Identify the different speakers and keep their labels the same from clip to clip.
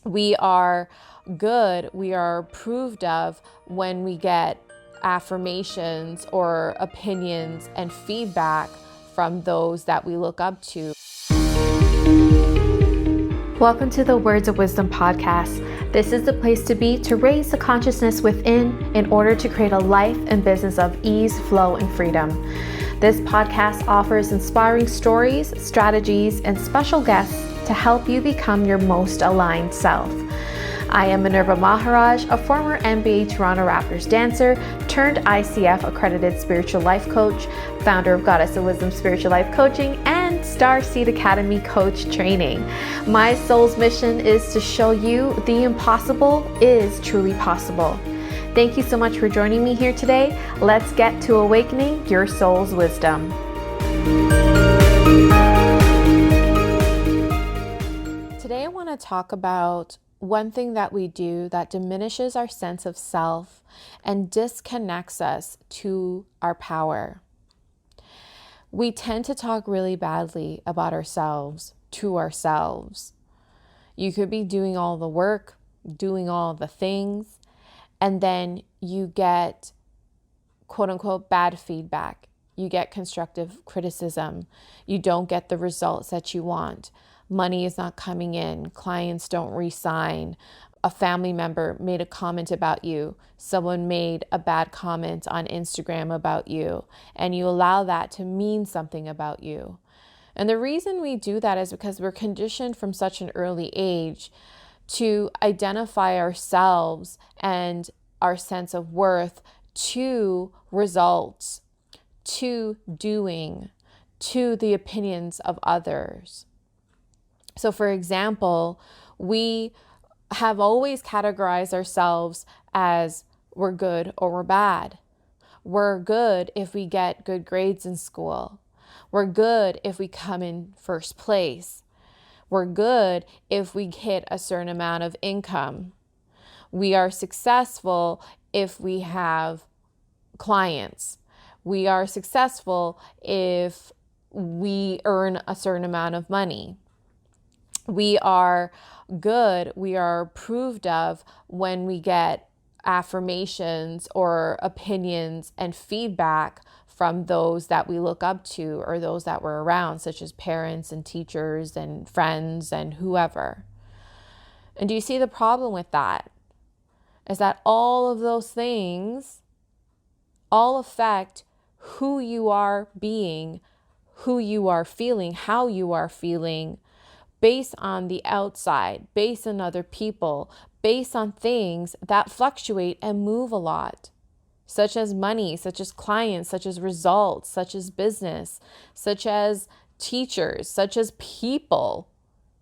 Speaker 1: We are good, we are approved of when we get affirmations or opinions and feedback from those that we look up to.
Speaker 2: Welcome to the Words of Wisdom podcast. This is the place to be to raise the consciousness within in order to create a life and business of ease, flow, and freedom. This podcast offers inspiring stories, strategies, and special guests to help you become your most aligned self. I am Minerva Maharaj, a former NBA Toronto Raptors dancer turned ICF accredited spiritual life coach, founder of Goddess of Wisdom Spiritual Life Coaching, and Star Seed Academy coach training. My soul's mission is to show you the impossible is truly possible. Thank you so much for joining me here today. Let's get to awakening your soul's wisdom.
Speaker 1: Today I want to talk about one thing that we do that diminishes our sense of self and disconnects us to our power. We tend to talk really badly about ourselves to ourselves. You could be doing all the work, doing all the things, and then you get quote unquote bad feedback. You get constructive criticism. You don't get the results that you want. Money is not coming in. Clients don't re-sign. A family member made a comment about you. Someone made a bad comment on Instagram about you, and you allow that to mean something about you. And the reason we do that is because we're conditioned from such an early age to identify ourselves and our sense of worth to results, to doing, to the opinions of others. So for example, we have always categorized ourselves as we're good or we're bad. We're good if we get good grades in school. We're good if we come in first place. We're good if we hit a certain amount of income. We are successful if we have clients. We are successful if we earn a certain amount of money. We are good, we are approved of when we get affirmations or opinions and feedback from those that we look up to or those that we're around, such as parents and teachers and friends and whoever. And do you see the problem with that? Is that all of those things all affect who you are being, who you are feeling, how you are feeling, based on the outside, based on other people, based on things that fluctuate and move a lot, such as money, such as clients, such as results, such as business, such as teachers, such as people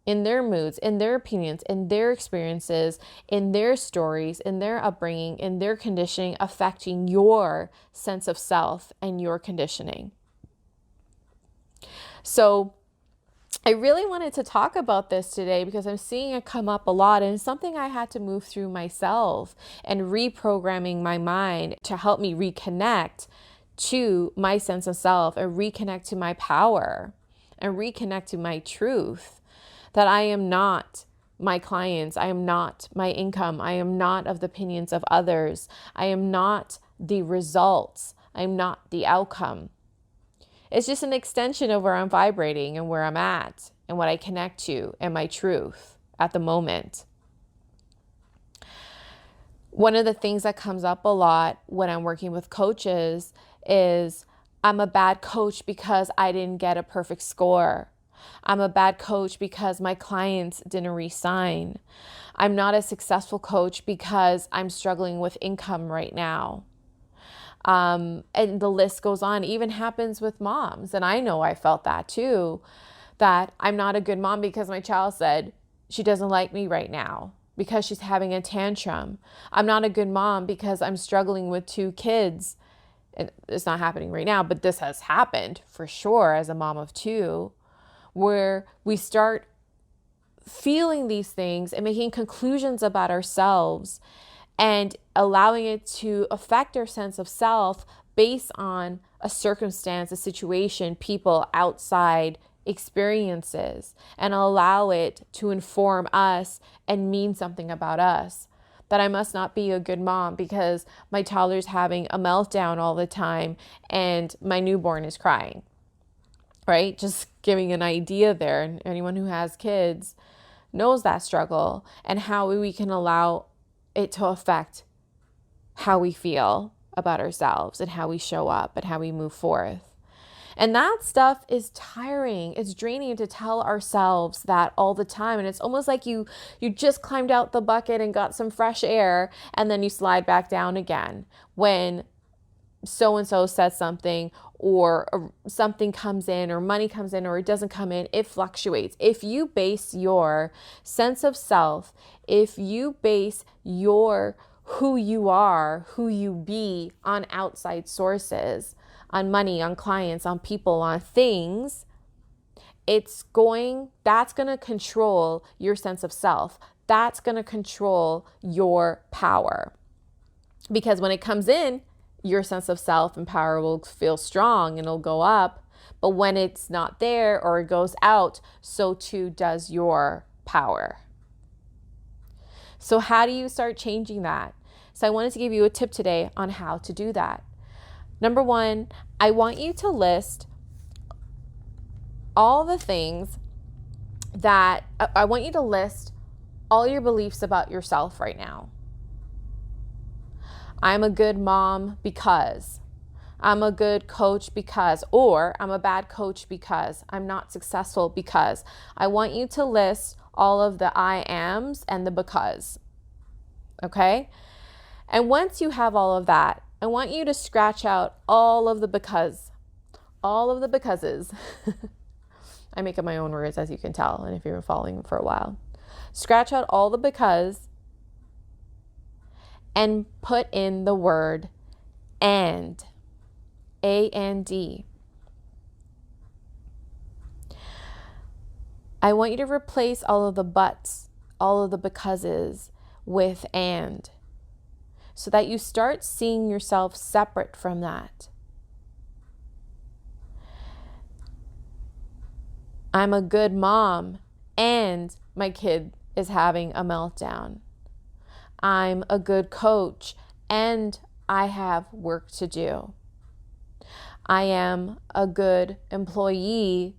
Speaker 1: in their moods, in their opinions, in their experiences, in their stories, in their upbringing, in their conditioning, affecting your sense of self and your conditioning. So I really wanted to talk about this today because I'm seeing it come up a lot, and it's something I had to move through myself and reprogramming my mind to help me reconnect to my sense of self and reconnect to my power and reconnect to my truth, that I am not my clients. I am not my income. I am not of the opinions of others. I am not the results. I am not the outcome. It's just an extension of where I'm vibrating and where I'm at and what I connect to and my truth at the moment. One of the things that comes up a lot when I'm working with coaches is I'm a bad coach because I didn't get a perfect score. I'm a bad coach because my clients didn't re-sign. I'm not a successful coach because I'm struggling with income right now. And the list goes on. It even happens with moms. And I know I felt that too, that I'm not a good mom because my child said she doesn't like me right now because she's having a tantrum. I'm not a good mom because I'm struggling with 2 kids. It's not happening right now, but this has happened for sure as a mom of 2, where we start feeling these things and making conclusions about ourselves and allowing it to affect our sense of self based on a circumstance, a situation, people outside experiences and allow it to inform us and mean something about us. That I must not be a good mom because my toddler's having a meltdown all the time and my newborn is crying, right? Just giving an idea there. And anyone who has kids knows that struggle and how we can allow it to affect how we feel about ourselves and how we show up and how we move forth. And that stuff is tiring. It's draining to tell ourselves that all the time. And it's almost like you just climbed out the bucket and got some fresh air and then you slide back down again when so-and-so says something or something comes in or money comes in or it doesn't come in. It fluctuates. If you base your sense of self, if you base your who you are, who you be on outside sources, on money, on clients, on people, on things, that's going to control your sense of self. That's going to control your power. Because when it comes in, your sense of self and power will feel strong and it'll go up. But when it's not there or it goes out, so too does your power. So how do you start changing that? So I wanted to give you a tip today on how to do that. Number one, I want you to list all the things that I want you to list all your beliefs about yourself right now. I'm a good mom because, I'm a good coach because, or I'm a bad coach because, I'm not successful because. I want you to list all of the I ams and the because. Okay? And once you have all of that, I want you to scratch out all of the because, all of the becauses. I make up my own words, as you can tell, and if you've been following for a while. Scratch out all the because and put in the word and, A-N-D. I want you to replace all of the buts, all of the becauses with and, so that you start seeing yourself separate from that. I'm a good mom and my kid is having a meltdown. I'm a good coach and I have work to do. I am a good employee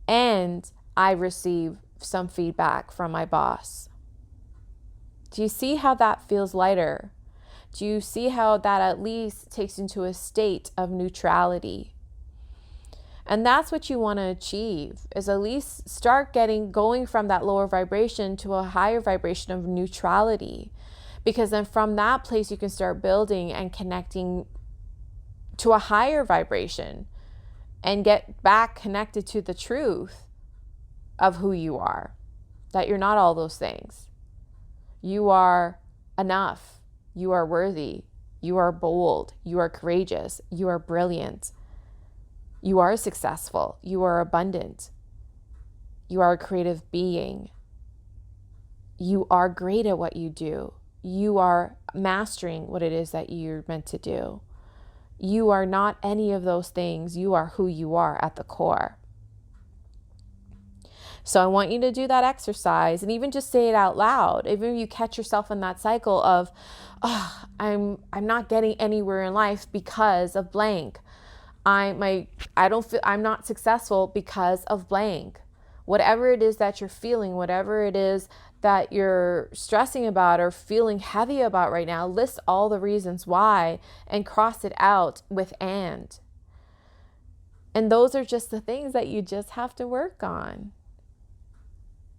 Speaker 1: and I receive some feedback from my boss. Do you see how that feels lighter? Do you see how that at least takes into a state of neutrality? And that's what you want to achieve, is at least start going from that lower vibration to a higher vibration of neutrality. Because then from that place, you can start building and connecting to a higher vibration and get back connected to the truth of who you are, that you're not all those things. You are enough. You are worthy. You are bold. You are courageous. You are brilliant. You are successful. You are abundant. You are a creative being. You are great at what you do. You are mastering what it is that you're meant to do. You are not any of those things. You are who you are at the core. So I want you to do that exercise and even just say it out loud. Even if you catch yourself in that cycle of, oh, I'm not getting anywhere in life because of blank. I'm not successful because of blank. Whatever it is that you're feeling, whatever it is that you're stressing about or feeling heavy about right now, list all the reasons why and cross it out with and. And those are just the things that you just have to work on.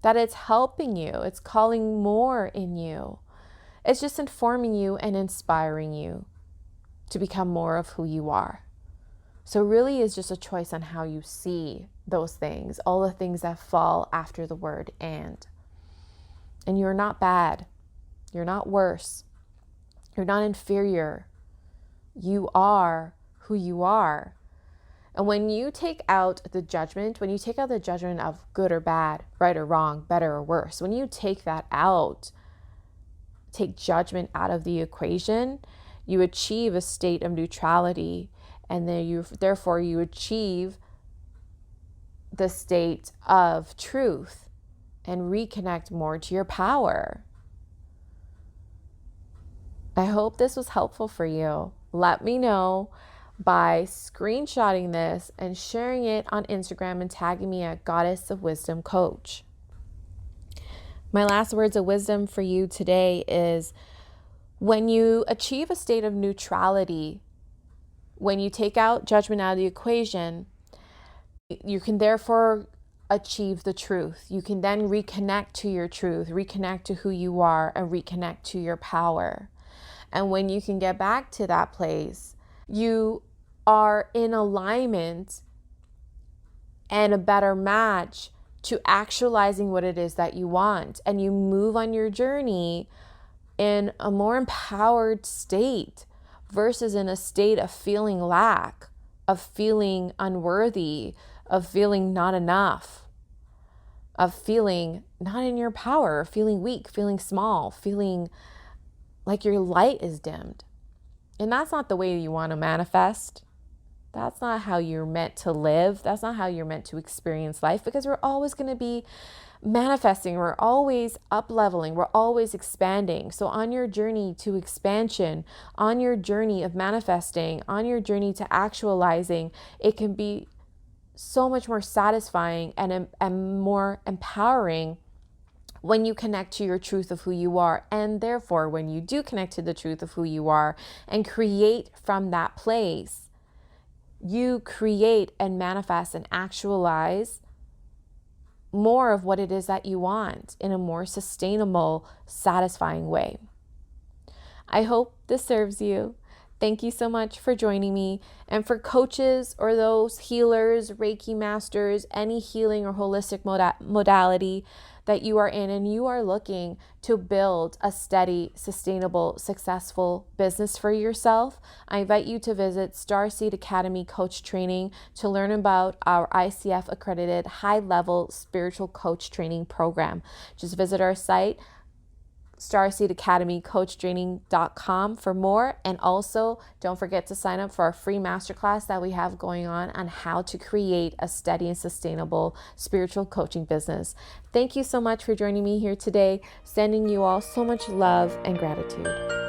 Speaker 1: That it's helping you. It's calling more in you. It's just informing you and inspiring you to become more of who you are. So really is just a choice on how you see those things, all the things that fall after the word and. And you're not bad. You're not worse. You're not inferior. You are who you are. And when you take out the judgment, of good or bad, right or wrong, better or worse, when you take that out, take judgment out of the equation, you achieve a state of neutrality, and then therefore you achieve the state of truth and reconnect more to your power. I hope this was helpful for you. Let me know by screenshotting this and sharing it on Instagram and tagging me at Goddess of Wisdom Coach. My last words of wisdom for you today is, when you achieve a state of neutrality, when you take out judgment out of the equation, you can therefore achieve the truth. You can then reconnect to your truth, reconnect to who you are, and reconnect to your power. And when you can get back to that place, you are in alignment and a better match to actualizing what it is that you want. And you move on your journey in a more empowered state versus in a state of feeling lack, of feeling unworthy, of feeling not enough, of feeling not in your power, feeling weak, feeling small, feeling like your light is dimmed. And that's not the way you want to manifest. That's not how you're meant to live. That's not how you're meant to experience life, because we're always going to be manifesting. We're always up-leveling. We're always expanding. So on your journey to expansion, on your journey of manifesting, on your journey to actualizing, it can be so much more satisfying and more empowering when you connect to your truth of who you are. And therefore, when you do connect to the truth of who you are and create from that place, you create and manifest and actualize more of what it is that you want in a more sustainable, satisfying way. I hope this serves you. Thank you so much for joining me. And for coaches or those healers, Reiki masters, any healing or holistic modality that you are in, and you are looking to build a steady, sustainable, successful business for yourself, I invite you to visit Starseed Academy Coach Training to learn about our ICF accredited high-level spiritual coach training program. Just visit our site, starseedacademycoachtraining.com, for more. And also don't forget to sign up for our free masterclass that we have going on how to create a steady and sustainable spiritual coaching business. Thank you so much for joining me here today. Sending you all so much love and gratitude.